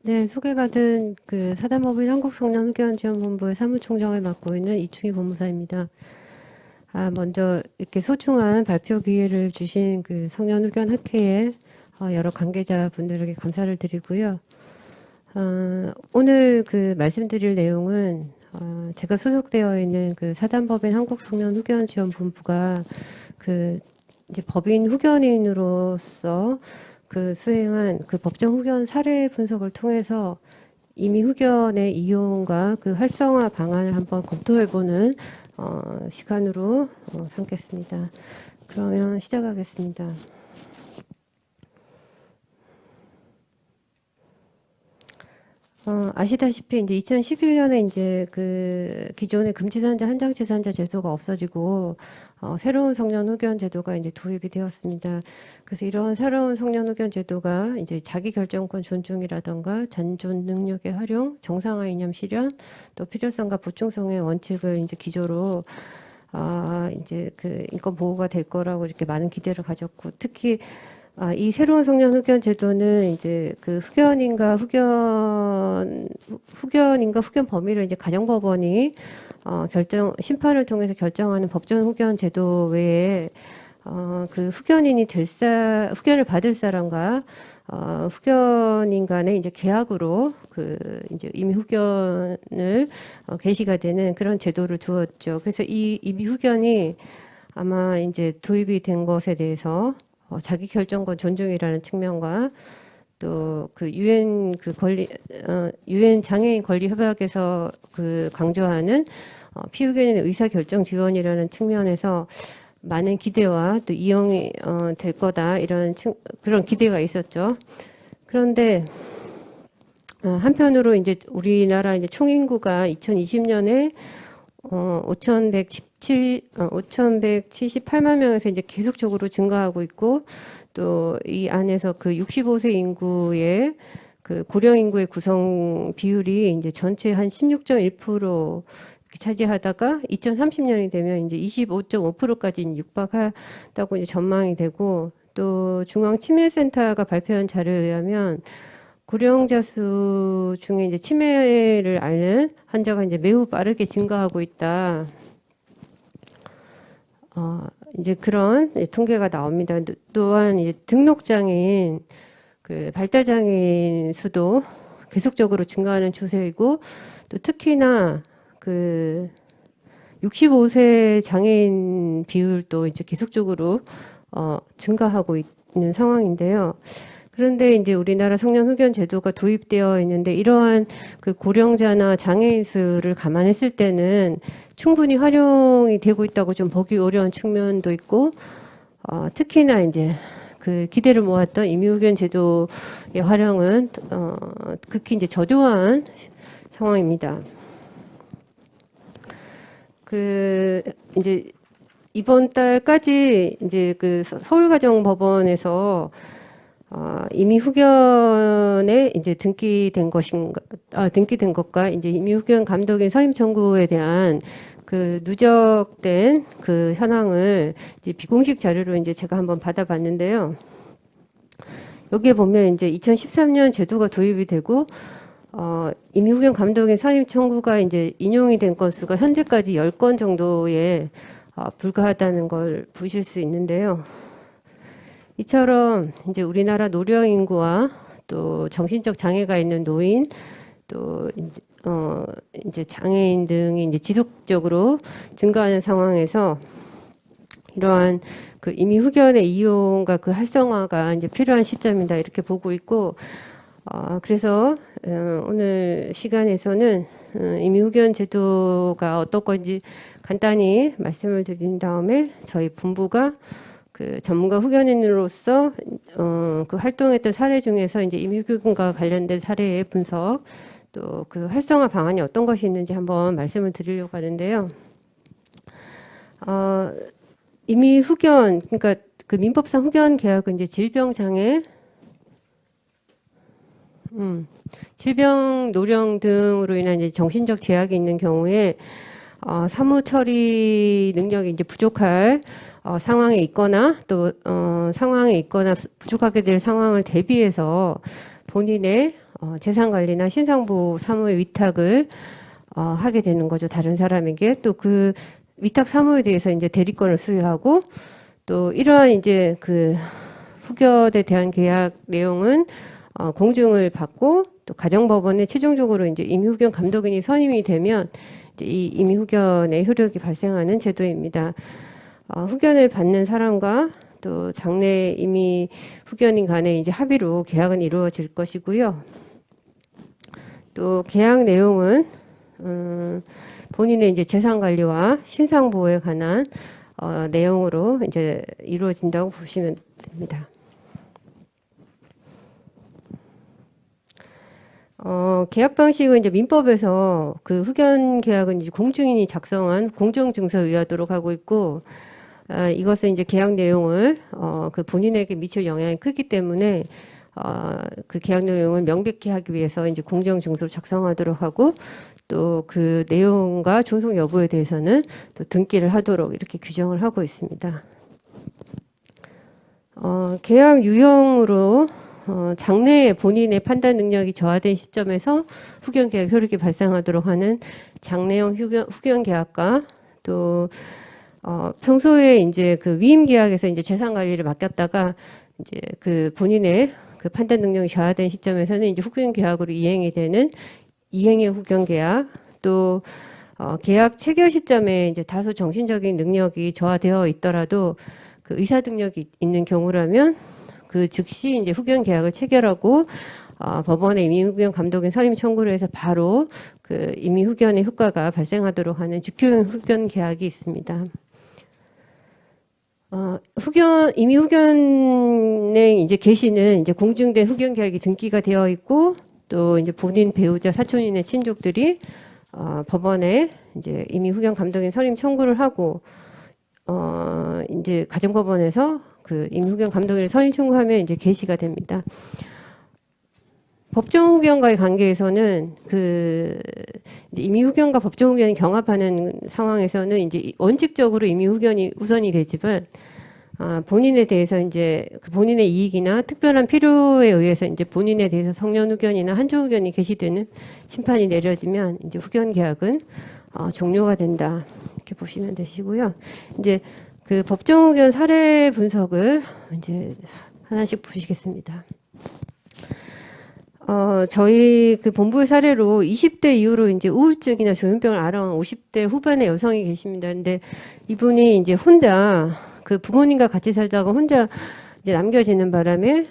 네, 소개받은 그 사단법인 한국성년후견지원본부의 사무총장을 맡고 있는 이충희 법무사입니다. 먼저 이렇게 소중한 발표 기회를 주신 그 성년후견학회의 여러 관계자분들에게 감사를 드리고요. 오늘 그 말씀드릴 내용은 제가 소속되어 있는 그 사단법인 한국성년후견지원본부가 그 이제 법인 후견인으로서 그 수행한 그 법정 후견 사례 분석을 통해서 이미 후견의 이용과 그 활성화 방안을 한번 검토해보는 시간으로 삼겠습니다. 그러면 시작하겠습니다. 아시다시피 이제 2011년에 이제 그 기존의 금치산자 한장치산자 제도가 없어지고 새로운 성년 후견 제도가 이제 도입이 되었습니다. 그래서 이런 새로운 성년 후견 제도가 이제 자기 결정권 존중이라던가 잔존 능력의 활용, 정상화 이념 실현, 또 필요성과 보충성의 원칙을 이제 기조로 이제 그 인권 보호가 될 거라고 이렇게 많은 기대를 가졌고, 특히 이 새로운 성년 후견 제도는 이제 그 후견인과 후견 범위를 이제 가정법원이 심판을 통해서 결정하는 법정 후견 제도 외에 그 후견을 받을 사람과 후견인 간의 이제 계약으로 그 이제 임의 후견을 개시가 되는 그런 제도를 두었죠. 그래서 이 임의 후견이 아마 이제 도입이 된 것에 대해서 자기 결정권 존중이라는 측면과 또 그 유엔 장애인 권리 협약에서 그 강조하는 피후견인의 의사 결정 지원이라는 측면에서 많은 기대와 또 이용이 될 거다 이런 그런 기대가 있었죠. 그런데 한편으로 이제 우리나라 이제 총인구가 2020년에 5,178만 명에서 이제 계속적으로 증가하고 있고, 또 이 안에서 그 65세 인구의 그 고령 인구의 구성 비율이 이제 전체 한 16.1% 차지하다가 2030년이 되면 이제 25.5%까지 육박하다고 이제 전망이 되고, 또 중앙치매센터가 발표한 자료에 의하면 고령자 수 중에 이제 치매를 앓는 환자가 이제 매우 빠르게 증가하고 있다. 이제 그런 통계가 나옵니다. 또한 이제 등록장애인, 그 발달장애인 수도 계속적으로 증가하는 추세이고, 또 특히나 그 65세 장애인 비율도 이제 계속적으로 증가하고 있는 상황인데요. 그런데 이제 우리나라 성년 후견 제도가 도입되어 있는데 이러한 그 고령자나 장애인 수를 감안했을 때는 충분히 활용이 되고 있다고 좀 보기 어려운 측면도 있고, 특히나 이제 그 기대를 모았던 임의 후견 제도의 활용은 극히 이제 저조한 상황입니다. 그 이제 이번 달까지 이제 그 서울가정법원에서 임의 후견에 이제 등기된 것과 이제 임의 후견 감독인 선임 청구에 대한 그 누적된 그 현황을 이제 비공식 자료로 이제 제가 한번 받아봤는데요. 여기에 보면 이제 2013년 제도가 도입이 되고 임의 후견 감독인 선임 청구가 이제 인용이 된 건수가 현재까지 10건 정도에 불과하다는 걸 보실 수 있는데요. 이처럼 이제 우리나라 노령 인구와 또 정신적 장애가 있는 노인, 또 이제 장애인 등이 이제 지속적으로 증가하는 상황에서 이러한 그 임의 후견의 이용과 그 활성화가 이제 필요한 시점이다 이렇게 보고 있고, 그래서 오늘 시간에서는 임의 후견 제도가 어떤 건지 간단히 말씀을 드린 다음에 저희 본부가 그 전문가 후견인으로서 그 활동했던 사례 중에서 이제 임의 후견과 관련된 사례의 분석, 또 그 활성화 방안이 어떤 것이 있는지 한번 말씀을 드리려고 하는데요. 임의 후견, 그러니까 그 민법상 후견 계약은 이제 질병, 노령 등으로 인한 이제 정신적 제약이 있는 경우에 사무 처리 능력이 이제 부족할 상황에 있거나 또 상황에 있거나 부족하게 될 상황을 대비해서 본인의 재산관리나 신상보호 사무의 위탁을 하게 되는 거죠. 다른 사람에게. 또 그 위탁 사무에 대해서 이제 대리권을 수여하고 또 이러한 이제 그 후견에 대한 계약 내용은 공증을 받고 또 가정법원에 최종적으로 이제 임의후견 감독인이 선임이 되면 이제 이 임의후견의 효력이 발생하는 제도입니다. 후견을 받는 사람과 또 장래 임의후견인 간에 이제 합의로 계약은 이루어질 것이고요. 또 계약 내용은 본인의 이제 재산 관리와 신상 보호에 관한 내용으로 이제 이루어진다고 보시면 됩니다. 계약 방식은 이제 민법에서 그 후견 계약은 이제 공증인이 작성한 공정증서 의하도록 하고 있고, 이것은 이제 계약 내용을 그 본인에게 미칠 영향이 크기 때문에 그 계약 내용을 명백히 하기 위해서 이제 공정증서를 작성하도록 하고 또 그 내용과 존속 여부에 대해서는 또 등기를 하도록 이렇게 규정을 하고 있습니다. 계약 유형으로 장래에 본인의 판단 능력이 저하된 시점에서 후견 계약 효력이 발생하도록 하는 장래형 후견 계약과 또 평소에 이제 그 위임 계약에서 이제 재산 관리를 맡겼다가 이제 그 본인의 그 판단 능력이 저하된 시점에서는 이제 후견 계약으로 이행이 되는 이행의 후견 계약, 또 계약 체결 시점에 이제 다소 정신적인 능력이 저하되어 있더라도 그 의사 능력이 있는 경우라면 그 즉시 이제 후견 계약을 체결하고 법원에 임의후견 감독인 선임 청구를 해서 바로 그 임의후견의 효과가 발생하도록 하는 즉효형 후견 계약이 있습니다. 임의후견의 이제 개시는 이제 공증된 후견 계약이 등기가 되어 있고 또 이제 본인 배우자 사촌인의 친족들이 법원에 이제 임의후견 감독인 선임 청구를 하고 이제 가정법원에서 그 임의후견 감독인을 선임 청구하면 이제 개시가 됩니다. 법정후견과의 관계에서는 그 임의후견과 법정후견이 경합하는 상황에서는 이제 원칙적으로 임의후견이 우선이 되지만 본인에 대해서 이제 그 본인의 이익이나 특별한 필요에 의해서 이제 본인에 대해서 성년후견이나 한조후견이 개시되는 심판이 내려지면 이제 후견 계약은 종료가 된다 이렇게 보시면 되시고요. 이제 그 법정후견 사례 분석을 이제 하나씩 보시겠습니다. 저희 그 본부의 사례로 20대 이후로 이제 우울증이나 조현병을 앓아온 50대 후반의 여성이 계십니다. 근데 이분이 이제 혼자 그 부모님과 같이 살다가 혼자 이제 남겨지는 바람에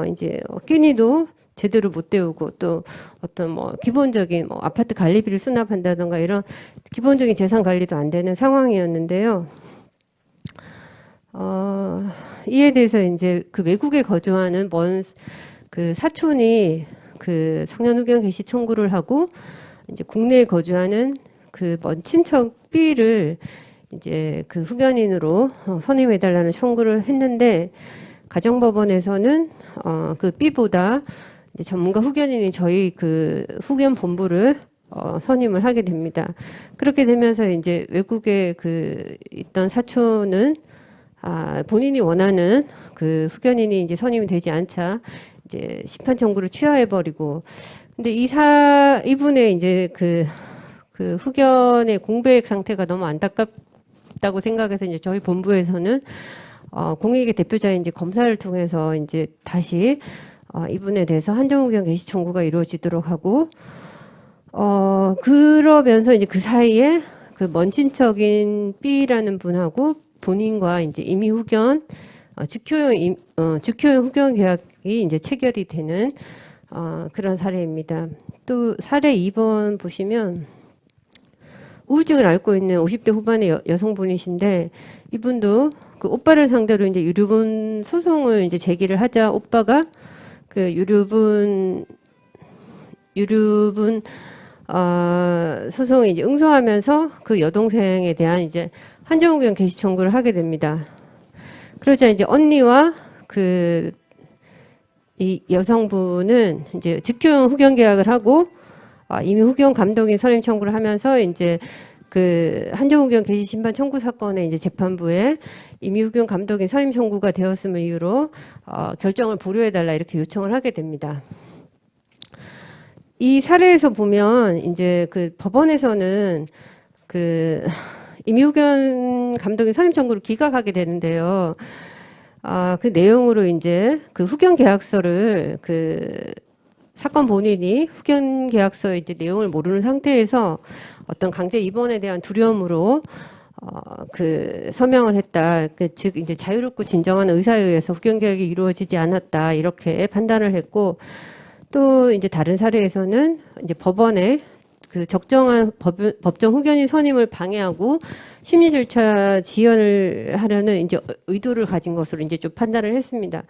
이제 끼니도 제대로 못 때우고 또 어떤 뭐 기본적인 뭐 아파트 관리비를 수납한다던가 이런 기본적인 재산 관리도 안 되는 상황이었는데요. 이에 대해서 이제 그 외국에 거주하는 먼 그 사촌이 그 성년후견 개시 청구를 하고 이제 국내에 거주하는 그 먼 친척 B를 이제 그 후견인으로 선임해달라는 청구를 했는데 가정법원에서는 그 B보다 이제 전문가 후견인이 저희 그 후견 본부를 선임을 하게 됩니다. 그렇게 되면서 이제 외국에 그 있던 사촌은 본인이 원하는 그 후견인이 이제 선임이 되지 않자 이제 심판 청구를 취하해버리고, 근데 이분의 이제 그 후견의 공백 상태가 너무 안타깝다고 생각해서 이제 저희 본부에서는 공익의 대표자인 이제 검사를 통해서 이제 다시 이분에 대해서 한정후견 개시 청구가 이루어지도록 하고, 그러면서 이제 그 사이에 그 먼 친척인 B라는 분하고 본인과 이제 임의후견 즉효형 후견 계약이 이제 체결이 되는 그런 사례입니다. 또 사례 2번 보시면 우울증을 앓고 있는 50대 후반의 여성분이신데 이분도 그 오빠를 상대로 이제 유류분 소송을 이제 제기를 하자 오빠가 그 유류분 소송에 이제 응소하면서 그 여동생에 대한 이제 한정후견 개시 청구를 하게 됩니다. 그러자 이제 언니와 이 여성분은 이제 즉효형 후견 계약을 하고 이미 후견 감독인 선임 청구를 하면서 이제 그 한정후견 개시 심판 청구 사건의 이제 재판부에 이미 후견 감독인 선임 청구가 되었음을 이유로 결정을 보류해달라 이렇게 요청을 하게 됩니다. 이 사례에서 보면 이제 그 법원에서는 그 임유견 감독의 선임 청구를 기각하게 되는데요. 그 내용으로 이제 그 후견 계약서를 그 사건 본인이 후견 계약서의 이제 내용을 모르는 상태에서 어떤 강제 입원에 대한 두려움으로 그 서명을 했다. 즉 이제 자유롭고 진정한 의사에 의해서 후견 계약이 이루어지지 않았다. 이렇게 판단을 했고, 또 이제 다른 사례에서는 이제 법원에 그 적정한 법정 후견인 선임을 방해하고 심리 절차 지연을 하려는 이제 의도를 가진 것으로 이제 좀 판단을 했습니다.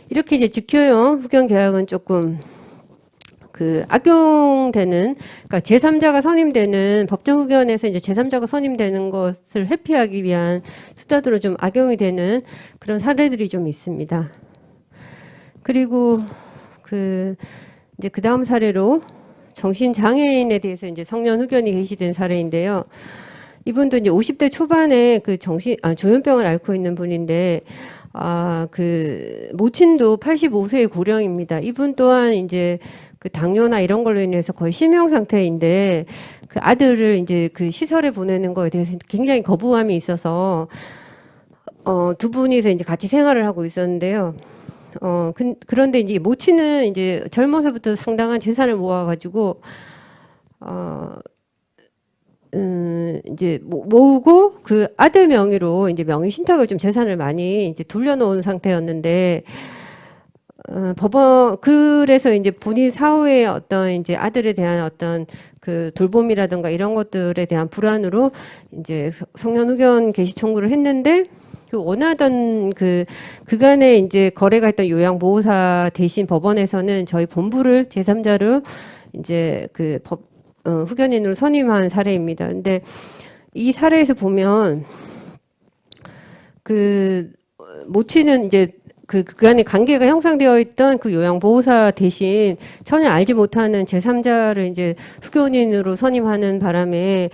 이렇게 이제 직효형 후견 계약은 조금 그 악용되는, 그러니까 제3자가 선임되는 법정 후견에서 이제 제3자가 선임되는 것을 회피하기 위한 수단으로 좀 악용이 되는 그런 사례들이 좀 있습니다. 그리고 이제 그 다음 사례로 정신장애인에 대해서 이제 성년 후견이 게시된 사례인데요. 이분도 이제 50대 초반에 그 조현병을 앓고 있는 분인데, 그 모친도 85세의 고령입니다. 이분 또한 이제 그 당뇨나 이런 걸로 인해서 거의 실명 상태인데, 그 아들을 이제 그 시설에 보내는 거에 대해서 굉장히 거부감이 있어서, 두 분이서 이제 같이 생활을 하고 있었는데요. 그런데 이제 모친은 이제 젊어서부터 상당한 재산을 모아가지고, 이제 모으고 그 아들 명의로 이제 명의 신탁을 좀 재산을 많이 이제 돌려놓은 상태였는데, 그래서 이제 본인 사후에 어떤 이제 아들에 대한 어떤 그 돌봄이라든가 이런 것들에 대한 불안으로 이제 성년 후견 개시 청구를 했는데, 그 원하던 그간에 이제 거래가 했던 요양보호사 대신 법원에서는 저희 본부를 제3자로 이제 후견인으로 선임한 사례입니다. 근데 이 사례에서 보면 그 모친은 이제 그간에 관계가 형성되어 있던 그 요양보호사 대신 전혀 알지 못하는 제3자를 이제 후견인으로 선임하는 바람에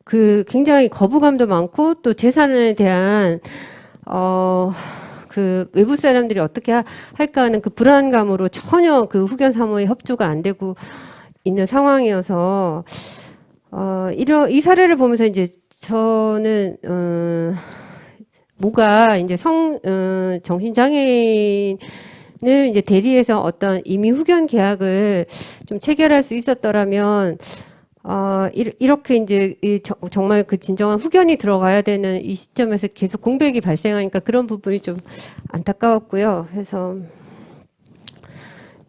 그 굉장히 거부감도 많고, 또 재산에 대한 그 외부 사람들이 어떻게 할까 하는 그 불안감으로 전혀 그 후견 사무에 협조가 안 되고 있는 상황이어서, 이 사례를 보면서 이제 저는, 뭐가 이제 정신장애인을 이제 대리해서 어떤 이미 후견 계약을 좀 체결할 수 있었더라면, 이렇게 이제 정말 그 진정한 후견이 들어가야 되는 이 시점에서 계속 공백이 발생하니까 그런 부분이 좀 안타까웠고요. 그래서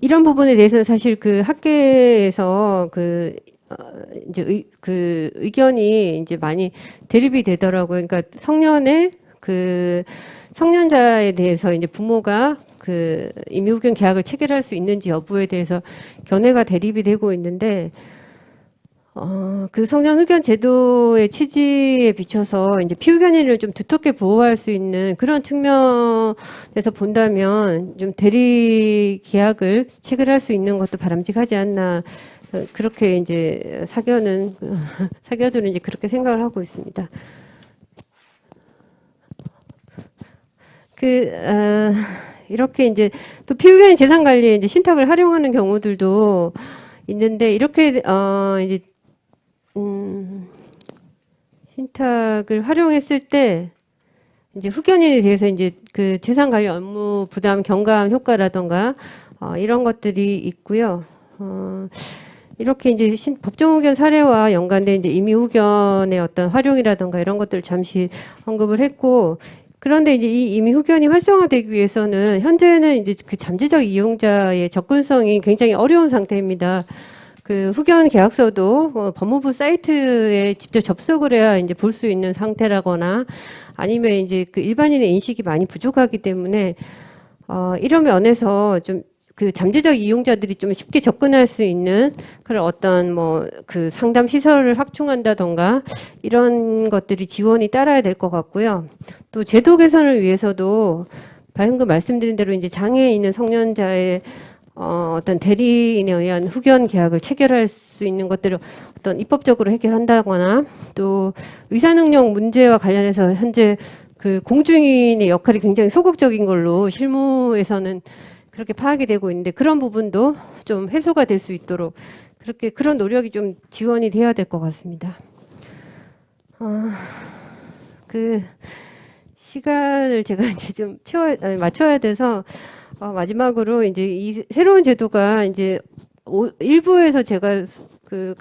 이런 부분에 대해서는 사실 그 학계에서 이제 의견이 이제 많이 대립이 되더라고요. 그러니까 성년자에 대해서 이제 부모가 그 임의후견 계약을 체결할 수 있는지 여부에 대해서 견해가 대립이 되고 있는데, 그 성년 후견 제도의 취지에 비춰서 이제 피후견인을 좀 두텁게 보호할 수 있는 그런 측면에서 본다면 좀 대리 계약을 체결할 수 있는 것도 바람직하지 않나, 그렇게 이제 사교들은 이제 그렇게 생각을 하고 있습니다. 이렇게 이제 또 피후견인 재산 관리에 이제 신탁을 활용하는 경우들도 있는데, 이렇게 이제 신탁을 활용했을 때 이제 후견인에 대해서 이제 그 재산 관리 업무 부담 경감 효과라던가 이런 것들이 있고요. 이렇게 이제 법정 후견 사례와 연관된 이제 임의 후견의 어떤 활용이라던가 이런 것들을 잠시 언급을 했고, 그런데 이제 이 임의 후견이 활성화되기 위해서는 현재는 이제 그 잠재적 이용자의 접근성이 굉장히 어려운 상태입니다. 그 후견 계약서도 법무부 사이트에 직접 접속을 해야 이제 볼 수 있는 상태라거나, 아니면 이제 그 일반인의 인식이 많이 부족하기 때문에 이런 면에서 좀 그 잠재적 이용자들이 좀 쉽게 접근할 수 있는 그런 어떤 그 상담 시설을 확충한다던가 이런 것들이 지원이 따라야 될 것 같고요. 또 제도 개선을 위해서도 방금 말씀드린 대로 이제 장애에 있는 성년자의 어떤 대리인에 의한 후견 계약을 체결할 수 있는 것들을 어떤 입법적으로 해결한다거나, 또 의사능력 문제와 관련해서 현재 그 공중인의 역할이 굉장히 소극적인 걸로 실무에서는 그렇게 파악이 되고 있는데, 그런 부분도 좀 해소가 될 수 있도록 그렇게 그런 노력이 좀 지원이 돼야 될 것 같습니다. 그 시간을 제가 이제 좀 맞춰야 돼서 마지막으로 이제 이 새로운 제도가 이제 일부에서 제가 그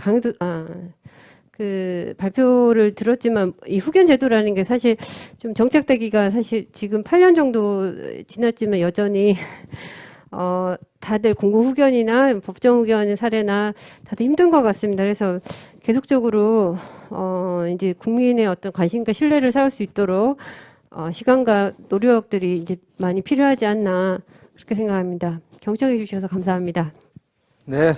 그 발표를 들었지만 이 후견 제도라는 게 사실 좀 정착되기가 사실 지금 8년 정도 지났지만 여전히 다들 공고 후견이나 법정 후견 사례나 다들 힘든 것 같습니다. 그래서 계속적으로 이제 국민의 어떤 관심과 신뢰를 쌓을 수 있도록 시간과 노력들이 이제 많이 필요하지 않나 그렇게 생각합니다. 경청해 주셔서 감사합니다. 네.